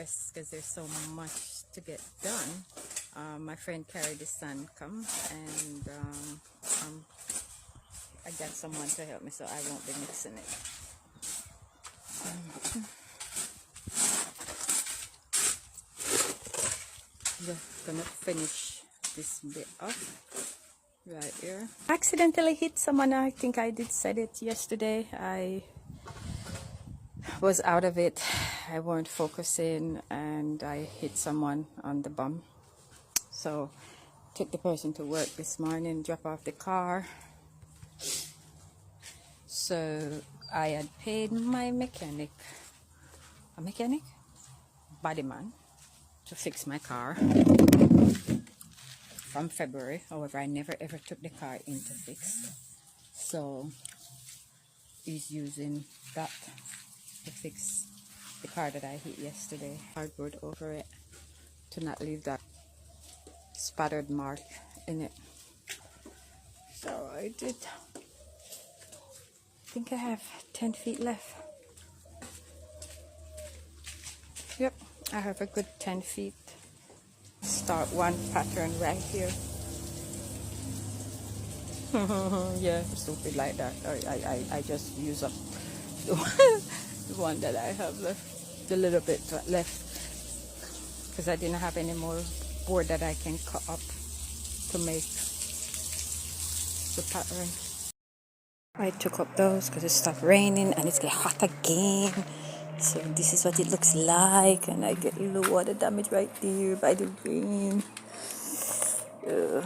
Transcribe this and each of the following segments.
stressed because there's so much to get done. My friend carried the sun come, and I got someone to help me, so I won't be mixing it. Just gonna finish this bit off right here. Accidentally hit someone. I think I did said it yesterday. I was out of it. I weren't focusing, and I hit someone on the bum. So took the person to work this morning, drop off the car. So I had paid my mechanic, body man, to fix my car from February. However, I never ever took the car in to fix. So he's using that to fix the car that I hit yesterday. Cardboard over it to not leave that spattered mark in it. So I did. I think I have 10 feet left. Yep, I have a good 10 feet. Start one pattern right here. Yeah, stupid like that. I just use up the one that I have left, the little bit left, because I didn't have any more board that I can cut up to make the pattern. I took up those because it stopped raining and it's getting hot again. So this is what it looks like, and I get a little water damage right there by the rain. I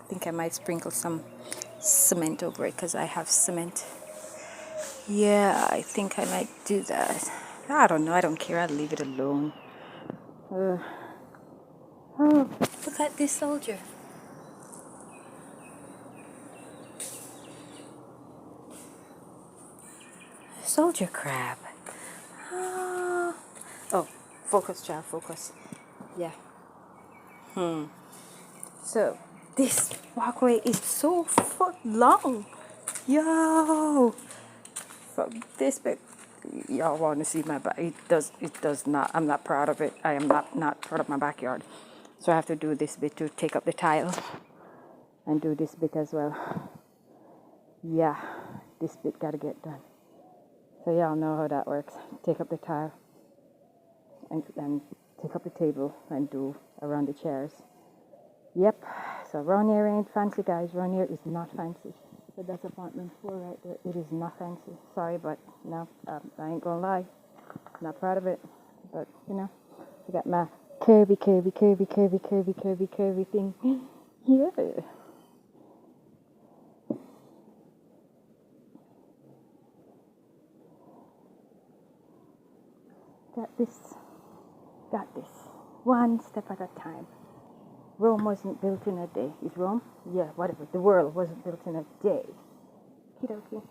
think I might sprinkle some cement over it because I have cement. Yeah, I think I might do that. I don't know, I don't care, I'll leave it alone. Oh, look at this soldier. Soldier crab. Oh, focus, child, focus. Yeah. So this walkway is so long. Yo, from this bit, y'all want to see my back? It does not. I'm not proud of it. I am not proud of my backyard. So I have to do this bit to take up the tile, and do this bit as well. Yeah, this bit gotta get done. So y'all know how that works. Take up the tile, and take up the table, and do around the chairs. Yep, so around here ain't fancy, guys. Around here is not fancy. So that's apartment 4 right there. It is not fancy. Sorry, but no, I ain't gonna lie. Not proud of it. But, you know, I got my curvy thing. Yeah. Got this. One step at a time. Rome wasn't built in a day. Is Rome? Yeah, whatever. The world wasn't built in a day. Okie dokie.